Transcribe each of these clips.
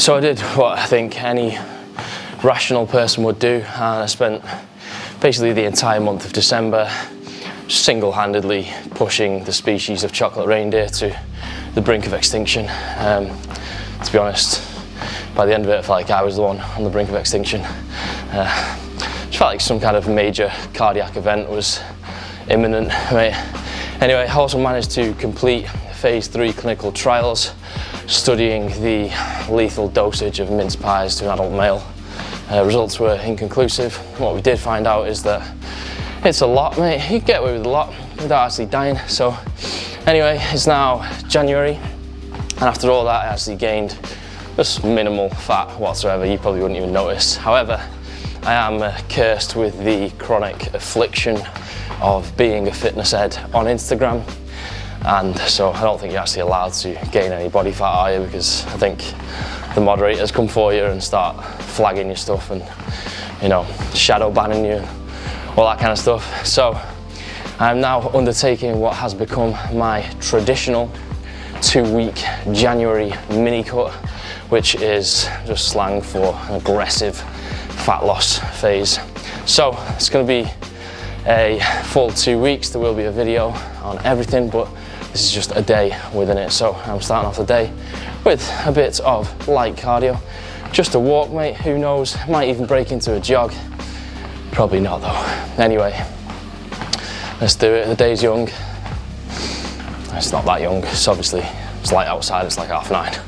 So I did what I think any rational person would do, and I spent basically the entire month of December single-handedly pushing the species of chocolate reindeer to the brink of extinction. To be honest, by the end of it, I felt like I was the one on the brink of extinction. Just felt like some kind of major cardiac event was imminent. Anyway, I also managed to complete phase 3 clinical trials studying the lethal dosage of mince pies to an adult male. Results were inconclusive. What we did find out is that it's a lot, mate. You can get away with a lot without actually dying. So anyway, it's now January, and after all that, I actually gained just minimal fat whatsoever. You probably wouldn't even notice. However, I am cursed with the chronic affliction of being a fitness head on Instagram, and so I don't think you're actually allowed to gain any body fat, are you? Because I think the moderators come for you and start flagging your stuff and, you know, shadow banning you, all that kind of stuff. So I'm now undertaking what has become my traditional 2-week January mini cut, which is just slang for an aggressive fat loss phase. So it's going to be a full 2 weeks. There will be a video on everything, but this is just a day within it. So I'm starting off the day with a bit of light cardio, just a walk, mate. Who knows, might even break into a jog. Probably not though. Anyway, let's do it. The day's young. It's not that young, it's obviously, it's light outside, it's like 9:30.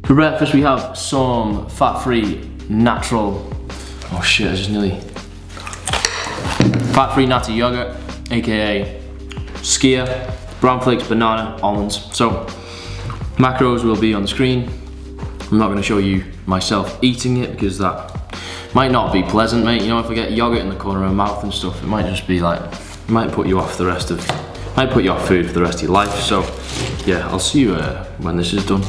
For breakfast we have some fat-free natural, oh shit, I just nearly, fat-free natty yogurt, aka skyr, brown flakes, banana, almonds. So macros will be on the screen. I'm not going to show you myself eating it because that might not be pleasant, mate. You know, if I get yogurt in the corner of my mouth and stuff, it might just be like, it might put you off the rest of, might put you off food for the rest of your life. So yeah, I'll see you when this is done.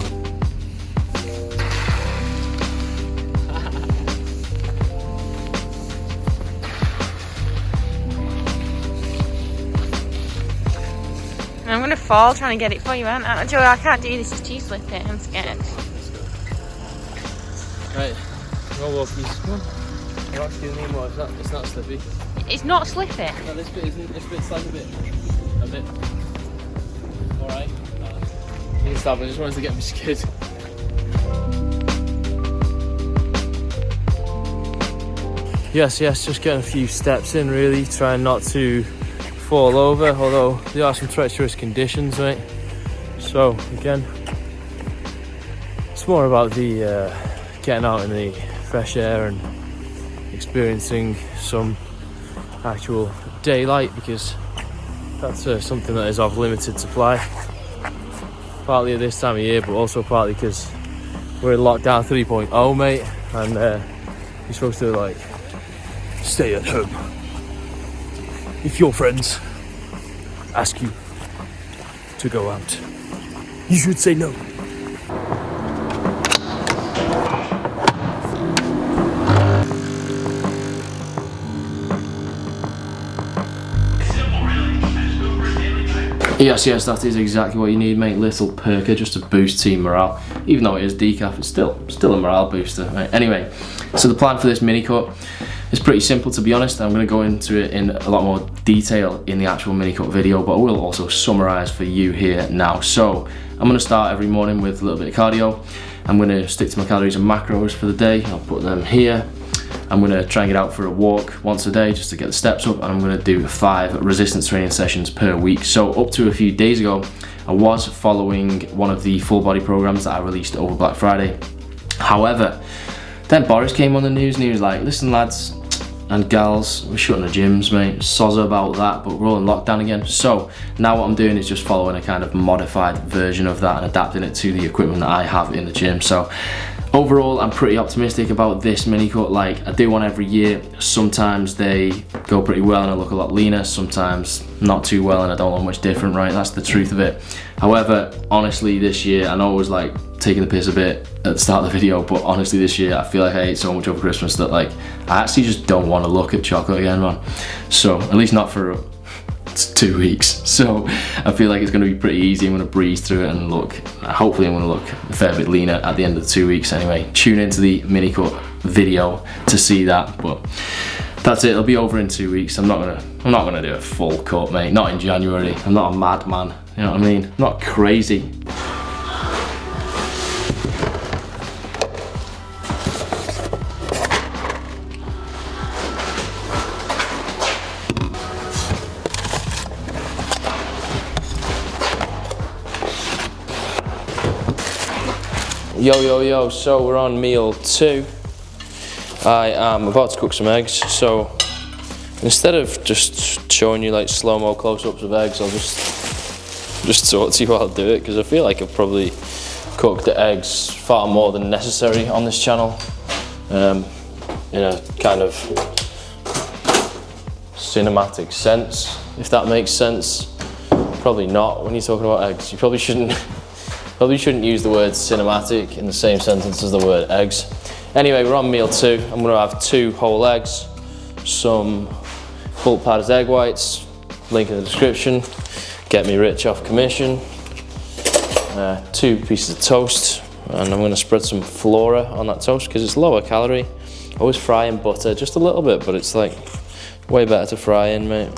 I'm gonna fall trying to get it for you, aren't I? Joey, I can't do this, it's too slippy, I'm scared. Right, no walkies, come on. Oh, excuse me, more, it's not slippy. It's not slippy? No, this bit isn't, this bit's like a bit. Alright. You can stop, I just wanted to get me skid. Yes, just getting a few steps in really, trying not to fall over, although there are some treacherous conditions, mate. So again, it's more about the getting out in the fresh air and experiencing some actual daylight, because that's something that is of limited supply, partly at this time of year, but also partly because we're in lockdown 3.0, mate, and you're supposed to like stay at home. If your friends ask you to go out, you should say no. Yes, that is exactly what you need, mate. Little perker just to boost team morale. Even though it is decaf, it's still a morale booster, right? Anyway, so the plan for this mini cut is pretty simple, to be honest. I'm going to go into it in a lot more detail in the actual mini cut video, but I will also summarize for you here now. So I'm going to start every morning with a little bit of cardio. I'm going to stick to my calories and macros for the day. I'll put them here. I'm going to try and get out for a walk once a day just to get the steps up, and I'm going to do 5 resistance training sessions per week. So up to a few days ago, I was following one of the full body programs that I released over Black Friday. However, then Boris came on the news and he was like, listen lads and gals, we're shutting the gyms, mate, soz about that, but we're all in lockdown again. So now what I'm doing is just following a kind of modified version of that and adapting it to the equipment that I have in the gym. So overall, I'm pretty optimistic about this mini cut. Like, I do one every year. Sometimes they go pretty well and I look a lot leaner, sometimes not too well and I don't look much different, right? That's the truth of it. However, honestly, this year, I know I was like taking the piss a bit at the start of the video, but honestly this year I feel like I ate so much over Christmas that like I actually just don't want to look at chocolate again, man. So at least not for 2 weeks, so I feel like it's going to be pretty easy. I'm going to breeze through it and look, hopefully I'm going to look a fair bit leaner at the end of the 2 weeks anyway. Tune into the mini cut video to see that, but that's it. It'll be over in 2 weeks. I'm not gonna do a full cut, mate, not in January. I'm not a madman, you know what I mean? I'm not crazy. Yo, so we're on meal 2. I am about to cook some eggs, so instead of just showing you like slow-mo close-ups of eggs, I'll just talk to you while I do it, because I feel like I've probably cooked the eggs far more than necessary on this channel, in a kind of cinematic sense, if that makes sense. Probably not when you're talking about eggs. You probably shouldn't use the word cinematic in the same sentence as the word eggs. Anyway, we're on meal 2. I'm gonna have 2 whole eggs, some Bulk Patters egg whites, link in the description, get me rich off commission, 2 pieces of toast, and I'm gonna spread some Flora on that toast because it's lower calorie. Always fry in butter, just a little bit, but it's like way better to fry in, mate.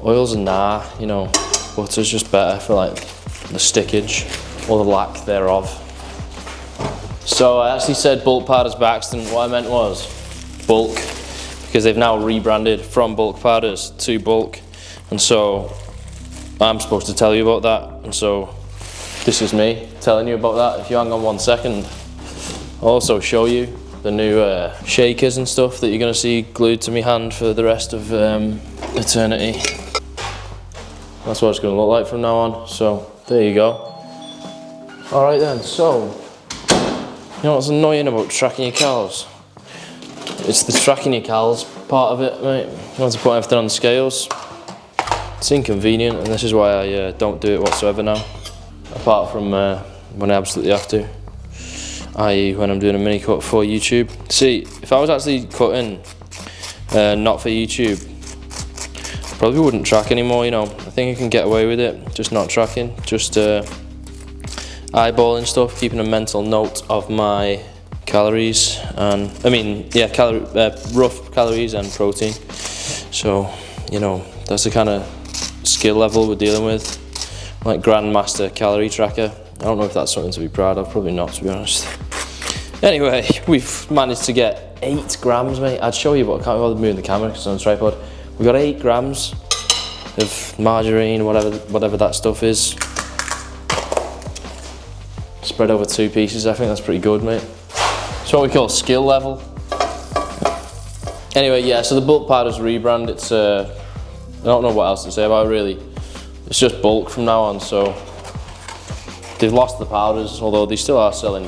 Oils are nah, you know, butter's just better for like the stickage or the lack thereof. So I actually said Bulk Patters Baxton. What I meant was bulk, because they've now rebranded from Bulk Patters to Bulk, and so I'm supposed to tell you about that, and so this is me telling you about that. If you hang on 1 second, I'll also show you the new shakers and stuff that you're going to see glued to my hand for the rest of eternity. That's what it's going to look like from now on, so there you go. Alright then, so you know what's annoying about tracking your calories? It's the tracking your calories part of it, mate. You want to put everything on the scales. It's inconvenient, and this is why I don't do it whatsoever now. Apart from when I absolutely have to. I.e. when I'm doing a mini cut for YouTube. See, if I was actually cutting not for YouTube, I probably wouldn't track anymore, you know. I think I can get away with it, just not tracking, just eyeballing stuff, keeping a mental note of my calories and rough calories and protein. So, you know, that's the kind of skill level we're dealing with, like Grandmaster Calorie Tracker. I don't know if that's something to be proud of, probably not, to be honest. Anyway, we've managed to get 8 grams, mate. I'd show you, but I can't bother moving the camera because it's on a tripod. We got 8 grams of margarine, whatever that stuff is. Spread over 2 pieces. I think that's pretty good, mate. It's what we call skill level. Anyway, yeah, so the Bulk Patters rebrand, it's I don't know what else to say about it really. It's just bulk from now on, so they've lost the powders, although they still are selling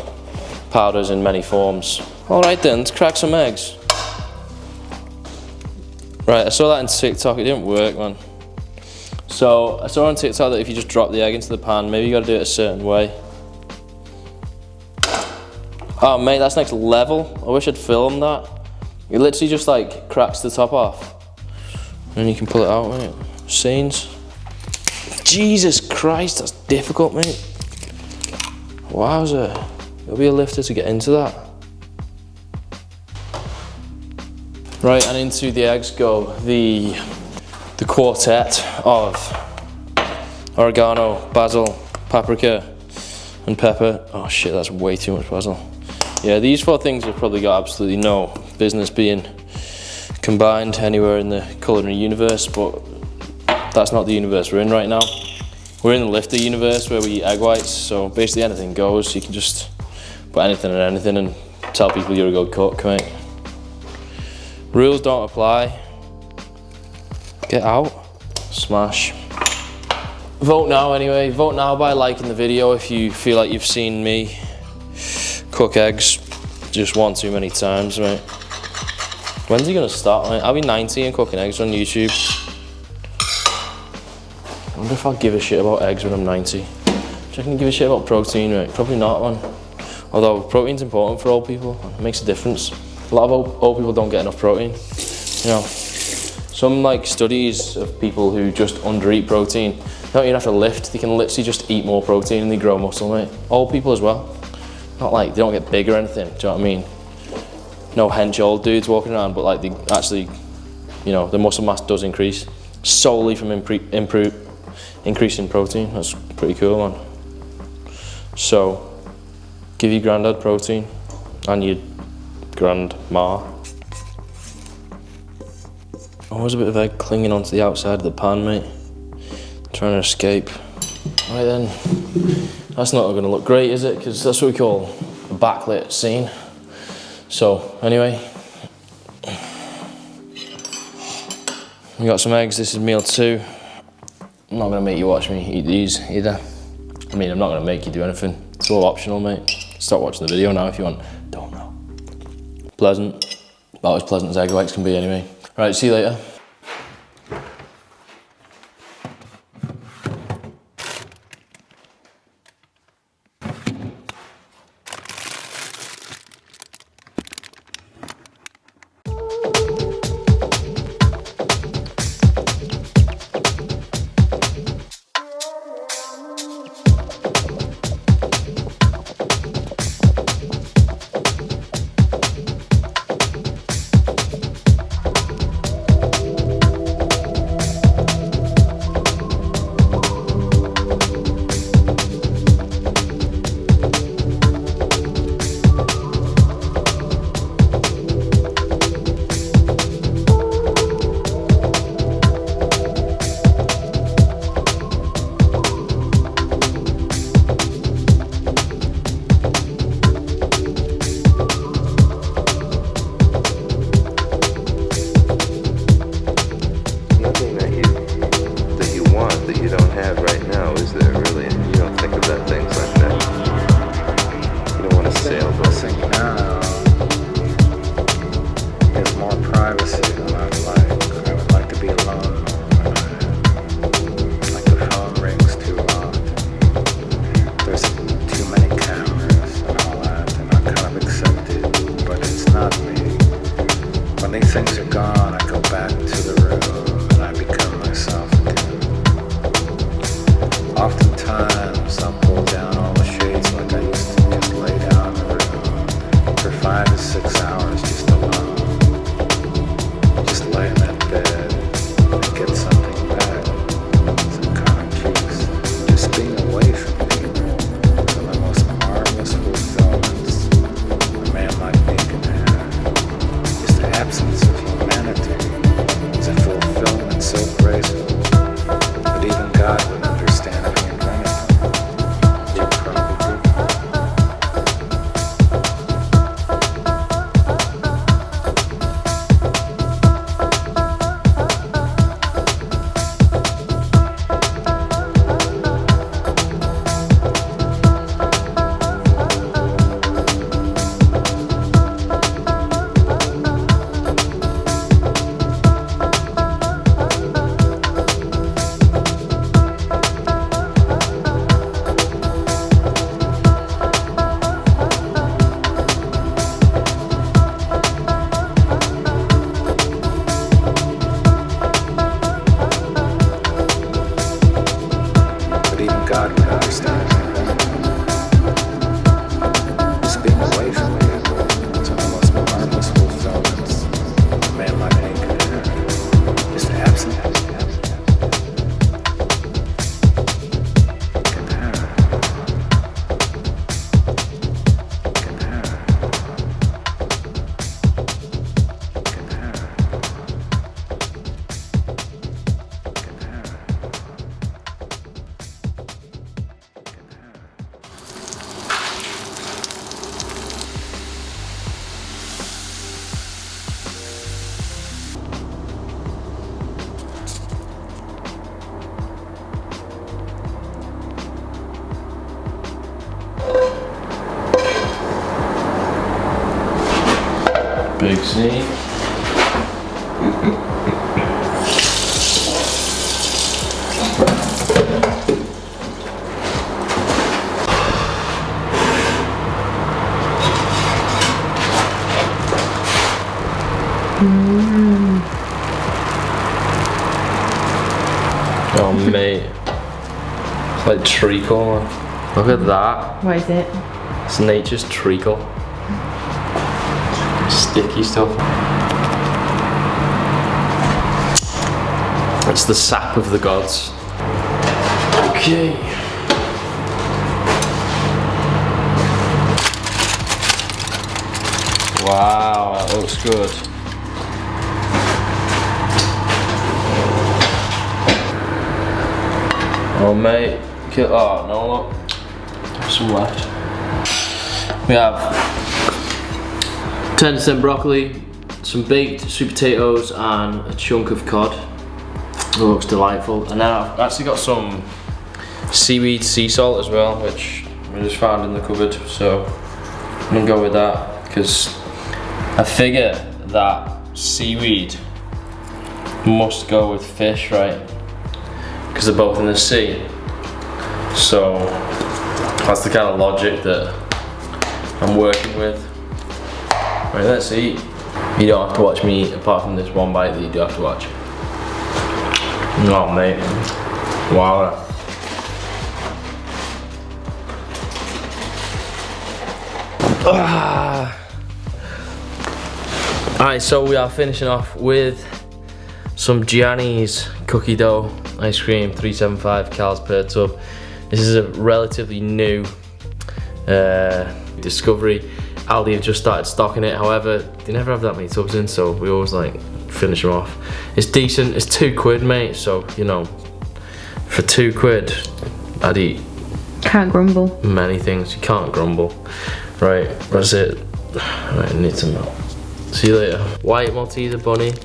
powders in many forms. Alright then, let's crack some eggs. Right, I saw that in TikTok, it didn't work, man. So I saw on TikTok that if you just drop the egg into the pan, maybe you gotta do it a certain way. Oh mate, that's next level. I wish I'd filmed that. It literally just like cracks the top off. And you can pull it out, mate. Scenes. Jesus Christ, that's difficult, mate. Wowza. It'll be a lifter to get into that. Right, and into the eggs go the quartet of oregano, basil, paprika, and pepper. Oh shit, that's way too much basil. Yeah, these 4 things have probably got absolutely no business being combined anywhere in the culinary universe, but that's not the universe we're in right now. We're in the lifter universe where we eat egg whites, so basically anything goes. You can just put anything in anything and tell people you're a good cook, mate. Rules don't apply. Get out. Smash. Vote now anyway. Vote now by liking the video if you feel like you've seen me cook eggs just 1 too many times, mate. When's he gonna start, mate? I'll be 90 and cooking eggs on YouTube. I wonder if I'll give a shit about eggs when I'm 90. Do you reckon give a shit about protein, mate? Probably not, man. Although protein's important for old people. It makes a difference. A lot of old people don't get enough protein, you know. Some like studies of people who just undereat protein, they don't even have to lift, they can literally just eat more protein and they grow muscle, mate. Old people as well. Not like, they don't get big or anything, do you know what I mean? No hench old dudes walking around, but like they actually, you know, the muscle mass does increase solely from increasing protein. That's pretty cool, man. So, give your granddad protein and your grandma. Always a bit of egg clinging onto the outside of the pan, mate. Trying to escape. Right then, that's not going to look great, is it? Because that's what we call a backlit scene. So, anyway, we got some eggs. This is meal 2. I'm not going to make you watch me eat these either. I mean, I'm not going to make you do anything. It's all optional, mate. Stop watching the video now if you want. Don't know. Pleasant. About as pleasant as egg whites can be, anyway. Right, see you later. Big scene. Like treacle, man. Look at that. What is it? It's nature's treacle. Sticky stuff. It's the sap of the gods. Okay. Wow, that looks good. Oh mate, oh no, look. There's some left. We have 10% broccoli, some baked sweet potatoes and a chunk of cod. It looks delightful. And now I've actually got some seaweed sea salt as well, which we just found in the cupboard, so I'm gonna go with that because I figure that seaweed must go with fish, right? Because they're both in the sea. So that's the kind of logic that I'm working with. Right, let's eat. You don't have to watch me eat apart from this one bite that you do have to watch. Oh mate, wow. Alright, so we are finishing off with some Gianni's cookie dough ice cream, 375 calories per tub. This is a relatively new discovery. Aldi have just started stocking it, however, they never have that many tubs in, so we always like finish them off. It's decent, it's £2 mate, so you know, for £2 I'd eat Can't grumble. many things. You can't grumble. Right, that's it. Right, I need to melt. See you later. White Malteser bunny. Do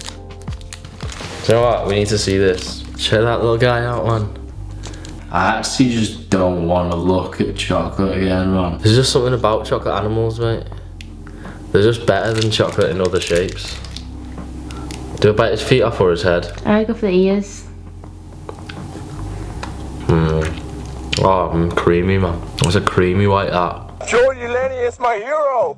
you know what? We need to see this. Check that little guy out, man. I actually just don't want to look at chocolate again, man. There's just something about chocolate animals, mate. They're just better than chocolate in other shapes. Do I bite his feet off or his head? I go for the ears. Oh, creamy, man. It's a creamy white that. Jordy Lenny is my hero.